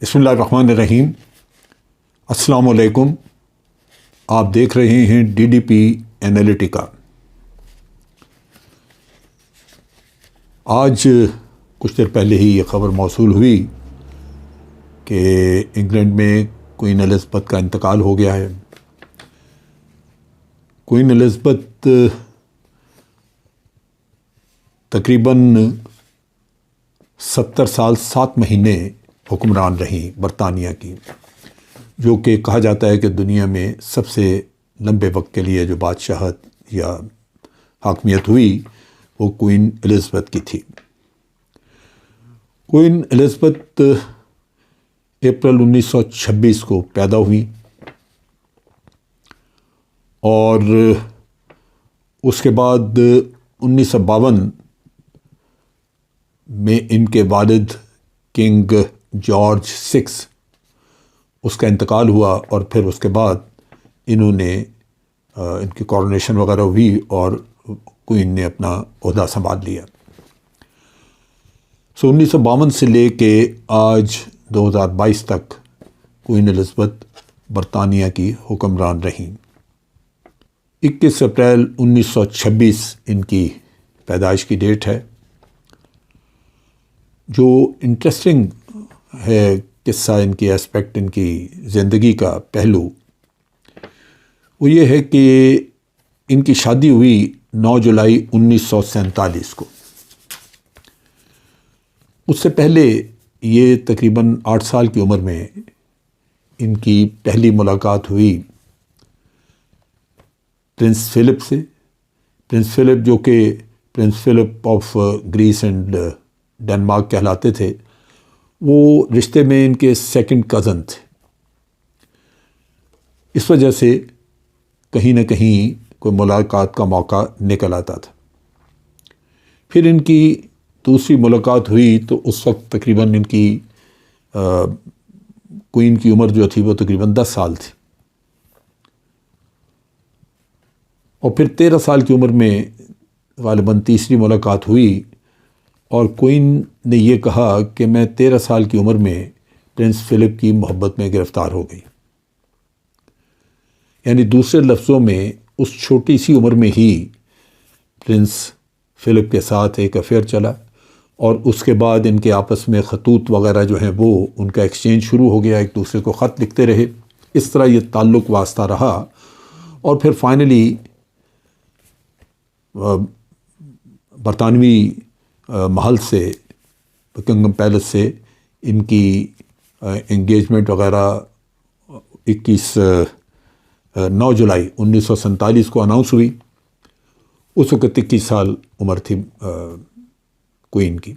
بسم اللہ الرحمن الرحیم۔ السلام علیکم۔ آپ دیکھ رہے ہیں ڈی ڈی پی اینالیٹیکا۔ آج کچھ دیر پہلے ہی یہ خبر موصول ہوئی کہ انگلینڈ میں کوئین الزبتھ کا انتقال ہو گیا ہے۔ کوئین الزبتھ تقریباً 70 سال 7 مہینے حکمران رہیں برطانیہ کی، جو کہ کہا جاتا ہے کہ دنیا میں سب سے لمبے وقت کے لیے جو بادشاہت یا حاکمیت ہوئی وہ کوئین الزبتھ کی تھی۔ کوئین الزبتھ اپریل 1926 کو پیدا ہوئی اور اس کے بعد 1952 میں ان کے والد کنگ جارج 6 اس کا انتقال ہوا، اور پھر اس کے بعد انہوں نے ان کی کورونیشن وغیرہ ہوئی اور کوئین نے اپنا عہدہ سنبھال لیا۔ 1952 سے لے کے آج 2022 تک کوئین الزبتھ برطانیہ کی حکمران رہیں۔ 21 اپریل 1926 ان کی پیدائش کی ڈیٹ ہے۔ جو انٹرسٹنگ ہے قصہ ان کی اسپیکٹ، ان کی زندگی کا پہلو، وہ یہ ہے کہ ان کی شادی ہوئی 9 جولائی 1947 کو۔ اس سے پہلے یہ تقریباً 8 سال کی عمر میں ان کی پہلی ملاقات ہوئی پرنس فلپ سے۔ پرنس فلپ جو کہ prince Philip of Greece and Denmark کہلاتے تھے، وہ رشتے میں ان کے سیکنڈ کزن تھے۔ اس وجہ سے کہیں نہ کہیں کوئی ملاقات کا موقع نکل آتا تھا۔ پھر ان کی دوسری ملاقات ہوئی تو اس وقت تقریباً ان کی کوئین کی عمر جو تھی وہ تقریباً 10 سال تھی، اور پھر 13 سال کی عمر میں غالباً تیسری ملاقات ہوئی، اور کوئین نے یہ کہا کہ میں 13 سال کی عمر میں پرنس فلپ کی محبت میں گرفتار ہو گئی۔ یعنی دوسرے لفظوں میں اس چھوٹی سی عمر میں ہی پرنس فلپ کے ساتھ ایک افیئر چلا، اور اس کے بعد ان کے آپس میں خطوط وغیرہ جو ہیں وہ ان کا ایکسچینج شروع ہو گیا، ایک دوسرے کو خط لکھتے رہے، اس طرح یہ تعلق واسطہ رہا، اور پھر فائنلی برطانوی محل سے، بکنگھم پیلس سے ان کی انگیجمنٹ وغیرہ 9 جولائی 1947 کو اناؤنس ہوئی۔ اس وقت 21 سال عمر تھی کوئین کی،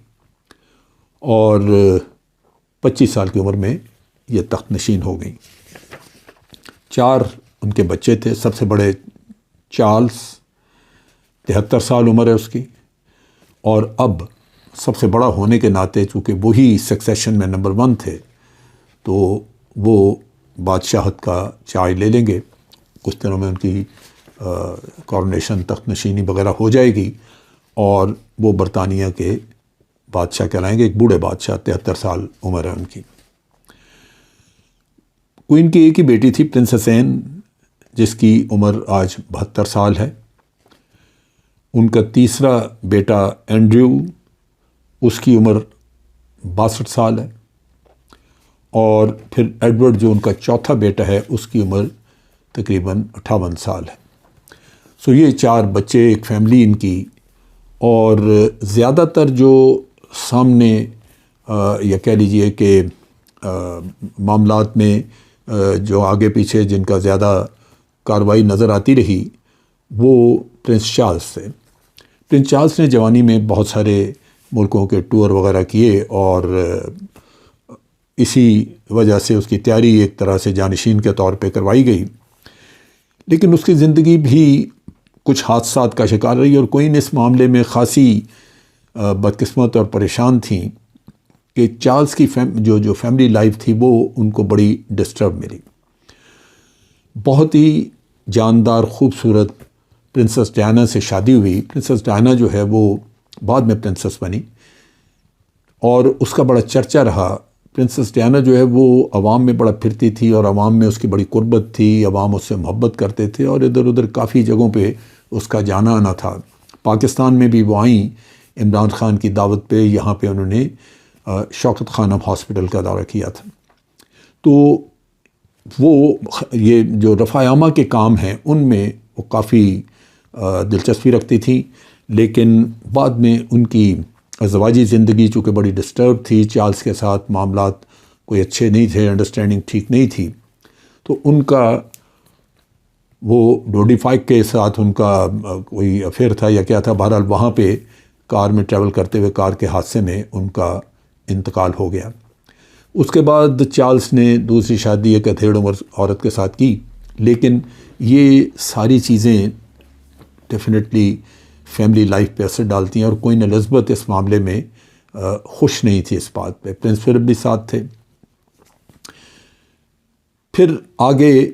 اور 25 سال کی عمر میں یہ تخت نشین ہو گئیں۔ 4 ان کے بچے تھے۔ سب سے بڑے چارلس، 73 سال عمر ہے اس کی، اور اب سب سے بڑا ہونے کے ناطے چونکہ وہی سکسیشن میں نمبر 1 تھے تو وہ بادشاہت کا چارج لے لیں گے۔ کچھ دنوں میں ان کی کورونیشن، تخت نشینی وغیرہ ہو جائے گی، اور وہ برطانیہ کے بادشاہ کہلائیں گے، ایک بوڑھے بادشاہ، 73 سال عمر ہے ان کی۔ کوئین کی ایک ہی بیٹی تھی پرنسس این، جس کی عمر آج 72 سال ہے۔ ان کا تیسرا بیٹا اینڈریو، اس کی عمر 62 سال ہے، اور پھر ایڈورڈ جو ان کا چوتھا بیٹا ہے، اس کی عمر تقریباً 58 سال ہے۔ سو یہ 4 بچے، ایک فیملی ان کی، اور زیادہ تر جو سامنے یا کہہ لیجئے کہ معاملات میں جو آگے پیچھے جن کا زیادہ کارروائی نظر آتی رہی وہ پرنس چارلس تھے۔ پرنس چارلس نے جوانی میں بہت سارے ملکوں کے ٹور وغیرہ کیے، اور اسی وجہ سے اس کی تیاری ایک طرح سے جانشین کے طور پہ کروائی گئی، لیکن اس کی زندگی بھی کچھ حادثات کا شکار رہی، اور کوئین اس معاملے میں خاصی بدقسمت اور پریشان تھیں کہ چارلس کی جو فیملی لائف تھی وہ ان کو بڑی ڈسٹرب ملی۔ بہت ہی جاندار خوبصورت پرنسس ڈیانا سے شادی ہوئی۔ پرنسس ڈیانا جو ہے وہ بعد میں پرنسس بنی، اور اس کا بڑا چرچا رہا پرنسس ڈیانا جو ہے وہ عوام میں بڑا پھرتی تھی اور عوام میں اس کی بڑی قربت تھی، عوام اس سے محبت کرتے تھے اور ادھر ادھر کافی جگہوں پہ اس کا جانا آنا تھا۔ پاکستان میں بھی وہ آئیں عمران خان کی دعوت پہ، یہاں پہ انہوں نے شوکت خانم ہاسپٹل کا دورہ کیا تھا۔ تو وہ یہ جو رفع عامہ کے کام ہیں ان میں وہ کافی دلچسپی رکھتی تھی، لیکن بعد میں ان کی ازدواجی زندگی چونکہ بڑی ڈسٹرب تھی، چارلز کے ساتھ معاملات کوئی اچھے نہیں تھے، انڈرسٹینڈنگ ٹھیک نہیں تھی، تو ان کا وہ ڈوڈی فائک کے ساتھ ان کا کوئی افیئر تھا یا کیا تھا، بہرحال وہاں پہ کار میں ٹریول کرتے ہوئے کار کے حادثے میں ان کا انتقال ہو گیا۔ اس کے بعد چارلز نے دوسری شادی ایک ادھیڑ عمر عورت کے ساتھ کی، لیکن یہ ساری چیزیں ڈیفینیٹلی فیملی لائف پہ اثر ڈالتی ہیں، اور کوئین الزبتھ اس معاملے میں خوش نہیں تھی اس بات پہ۔ پرنس فلپ بھی ساتھ تھے۔ پھر آگے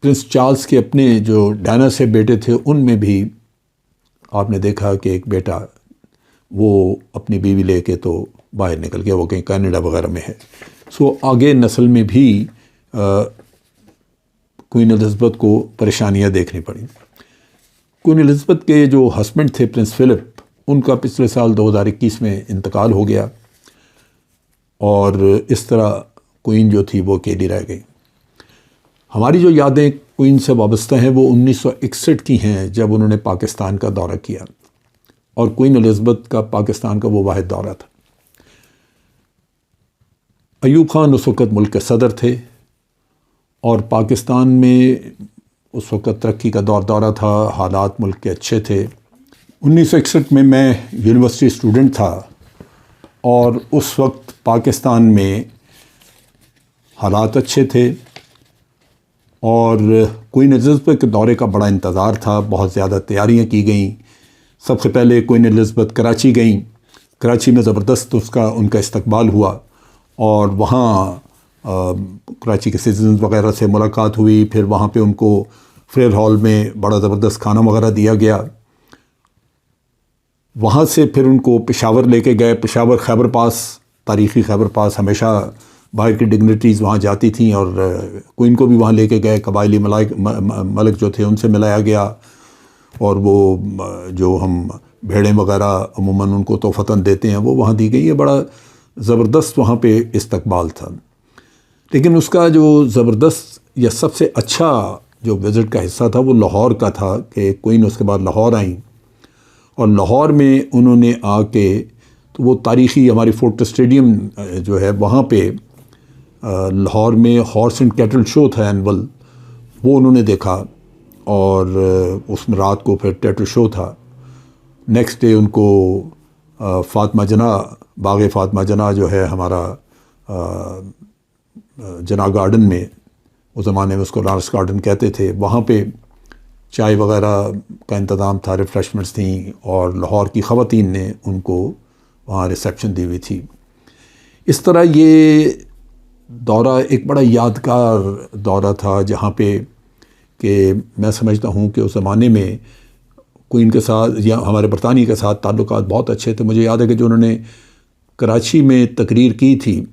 پرنس چارلز کے اپنے جو ڈیانا سے بیٹے تھے ان میں بھی آپ نے دیکھا کہ ایک بیٹا وہ اپنی بیوی لے کے تو باہر نکل گیا، وہ کہیں کینیڈا وغیرہ میں ہے۔ سو آگے نسل میں بھی کوئین الزبتھ کو پریشانیاں دیکھنی پڑیں۔ کوئین الزبتھ کے جو ہسبینڈ تھے پرنس فلپ، ان کا پچھلے سال 2021 میں انتقال ہو گیا، اور اس طرح کوئین جو تھی وہ اکیلی رہ گئی۔ ہماری جو یادیں کوئین سے وابستہ ہیں وہ 1961 کی ہیں، جب انہوں نے پاکستان کا دورہ کیا، اور کوئین الزبتھ کا پاکستان کا وہ واحد دورہ تھا۔ ایوب خان اس وقت ملک کے صدر تھے، اور پاکستان میں اس وقت ترقی کا دورہ تھا، حالات ملک کے اچھے تھے۔ 1961 میں یونیورسٹی اسٹوڈنٹ تھا، اور اس وقت پاکستان میں حالات اچھے تھے، اور کوئین الزبتھ کے دورے کا بڑا انتظار تھا، بہت زیادہ تیاریاں کی گئیں۔ سب سے پہلے کوئین الزبتھ کراچی گئیں، کراچی میں زبردست ان کا استقبال ہوا، اور وہاں کراچی کے سٹیزنز وغیرہ سے ملاقات ہوئی۔ پھر وہاں پہ ان کو فریئر ہال میں بڑا زبردست کھانا وغیرہ دیا گیا۔ وہاں سے پھر ان کو پشاور لے کے گئے، پشاور خیبر پاس، تاریخی خیبر پاس، ہمیشہ باہر کی ڈگنیٹریز وہاں جاتی تھیں، اور کوئین کو بھی وہاں لے کے گئے۔ قبائلی ملک جو تھے ان سے ملایا گیا، اور وہ جو ہم بھیڑیں وغیرہ عموماً ان کو تحفتاً دیتے ہیں وہ وہاں دی گئی۔ یہ بڑا زبردست وہاں پہ استقبال تھا۔ لیکن اس کا جو زبردست یا سب سے اچھا جو وزٹ کا حصہ تھا وہ لاہور کا تھا، کہ کوئین اس کے بعد لاہور آئیں، اور لاہور میں انہوں نے آ کے تو وہ تاریخی ہماری فورٹ اسٹیڈیم جو ہے وہاں پہ لاہور میں ہارس اینڈ کیٹل شو تھا اینول، وہ انہوں نے دیکھا، اور اس میں رات کو پھر ٹیٹل شو تھا۔ نیکسٹ ڈے ان کو فاطمہ جناح، باغ فاطمہ جناح جو ہے ہمارا جناح گارڈن میں، اس زمانے میں اس کو لارس گارڈن کہتے تھے، وہاں پہ چائے وغیرہ کا انتظام تھا، ریفریشمنٹس تھیں، اور لاہور کی خواتین نے ان کو وہاں ریسیپشن دی ہوئی تھی۔ اس طرح یہ دورہ ایک بڑا یادگار دورہ تھا، جہاں پہ کہ میں سمجھتا ہوں کہ اس زمانے میں کوئین کے ساتھ یا ہمارے برطانیہ کے ساتھ تعلقات بہت اچھے تھے۔ مجھے یاد ہے کہ جو انہوں نے کراچی میں تقریر کی تھی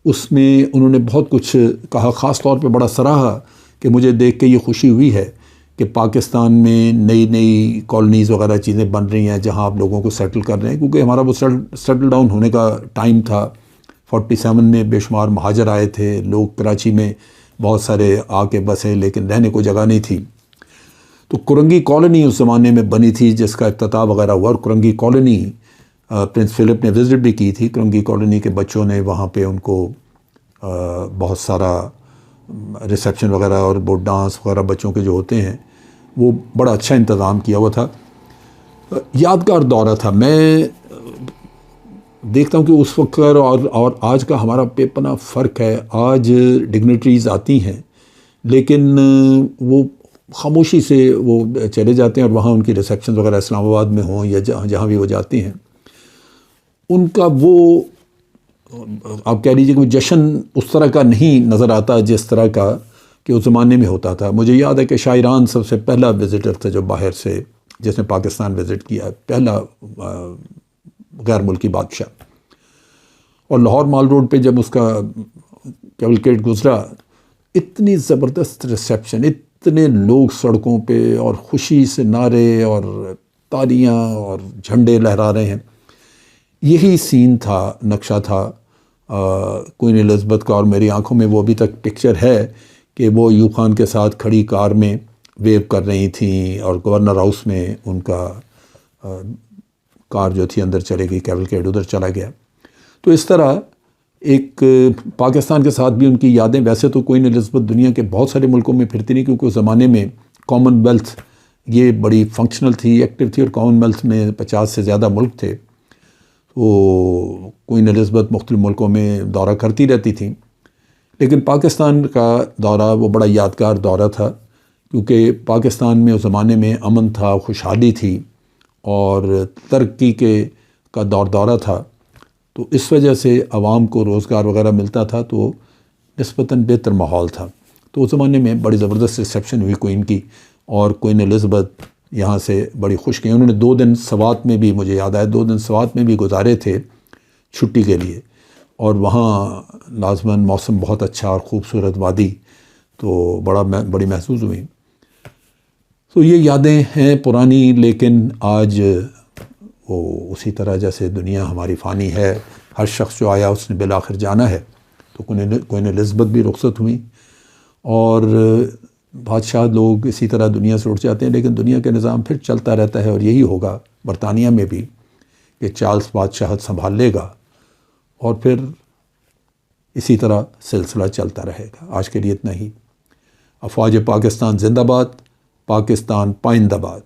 اس میں انہوں نے بہت کچھ کہا، خاص طور پہ بڑا سراہا کہ مجھے دیکھ کے یہ خوشی ہوئی ہے کہ پاکستان میں نئی کالونیز وغیرہ چیزیں بن رہی ہیں جہاں آپ لوگوں کو سیٹل کر رہے ہیں، کیونکہ ہمارا وہ سیٹل ڈاؤن ہونے کا ٹائم تھا۔ 47 میں بے شمار مہاجر آئے تھے، لوگ کراچی میں بہت سارے آ کے بسے، لیکن رہنے کو جگہ نہیں تھی۔ تو کرنگی کالونی اس زمانے میں بنی تھی جس کا افتتاح وغیرہ ہوا، اور کرنگی کالونی پرنس فلپ نے وزٹ بھی کی تھی۔ کرنگی کالونی کے بچوں نے وہاں پہ ان کو بہت سارا ریسیپشن وغیرہ اور وہ ڈانس وغیرہ بچوں کے جو ہوتے ہیں وہ بڑا اچھا انتظام کیا ہوا تھا۔ یادگار دورہ تھا۔ میں دیکھتا ہوں کہ اس وقت اور آج کا ہمارا بے پناہ فرق ہے۔ آج ڈگنیٹریز آتی ہیں لیکن وہ خاموشی سے وہ چلے جاتے ہیں، اور وہاں ان کی ریسیپشن وغیرہ اسلام آباد میں ہوں یا جہاں بھی وہ جاتی ہیں، ان کا وہ آپ کہہ لیجیے کہ وہ جشن اس طرح کا نہیں نظر آتا جس طرح کا کہ اس زمانے میں ہوتا تھا۔ مجھے یاد ہے کہ شاہ ایران سب سے پہلا وزٹر تھا جو باہر سے، جس نے پاکستان وزٹ کیا، پہلا غیر ملکی بادشاہ، اور لاہور مال روڈ پہ جب اس کا کیولکیٹ گزرا، اتنی زبردست ریسیپشن، اتنے لوگ سڑکوں پہ اور خوشی سے نعرے اور تالیاں اور جھنڈے لہرا رہے ہیں. یہی سین تھا، نقشہ تھا کوئین الزبتھ کا. اور میری آنکھوں میں وہ ابھی تک پکچر ہے کہ وہ ایوب خان کے ساتھ کھڑی کار میں ویو کر رہی تھیں، اور گورنر ہاؤس میں ان کا کار جو تھی اندر چلے گئی، کیولکیٹ ادھر چلا گیا. تو اس طرح ایک پاکستان کے ساتھ بھی ان کی یادیں. ویسے تو کوئین الزبتھ دنیا کے بہت سارے ملکوں میں پھرتی نہیں، کیونکہ اس زمانے میں کامن ویلتھ یہ بڑی فنکشنل تھی، ایکٹیو تھی، اور کامن ویلتھ میں 50 سے زیادہ ملک تھے. تو کوئین الزبتھ مختلف ملکوں میں دورہ کرتی رہتی تھیں. لیکن پاکستان کا دورہ وہ بڑا یادگار دورہ تھا، کیونکہ پاکستان میں اس زمانے میں امن تھا، خوشحالی تھی، اور ترقی کا دورہ تھا. تو اس وجہ سے عوام کو روزگار وغیرہ ملتا تھا، تو نسبتاً بہتر ماحول تھا. تو اس زمانے میں بڑی زبردست ریسیپشن ہوئی کوئین کی، اور کوئین الزبتھ یہاں سے بڑی خوش گئی. انہوں نے 2 دن سوات میں بھی، مجھے یاد آیا، 2 دن سوات میں بھی گزارے تھے چھٹی کے لیے. اور وہاں لازماً موسم بہت اچھا اور خوبصورت وادی، تو بڑی محسوس ہوئی. تو یہ یادیں ہیں پرانی، لیکن آج وہ اسی طرح جیسے دنیا ہماری فانی ہے، ہر شخص جو آیا اس نے بالآخر جانا ہے. تو کوئین الزبتھ بھی رخصت ہوئی، اور بادشاہ لوگ اسی طرح دنیا سے اٹھ جاتے ہیں. لیکن دنیا کا نظام پھر چلتا رہتا ہے، اور یہی ہوگا برطانیہ میں بھی کہ چارلس بادشاہت سنبھال لے گا، اور پھر اسی طرح سلسلہ چلتا رہے گا. آج کے لیے اتنا ہی. افواج پاکستان زندہ باد، پاکستان پائندہ باد.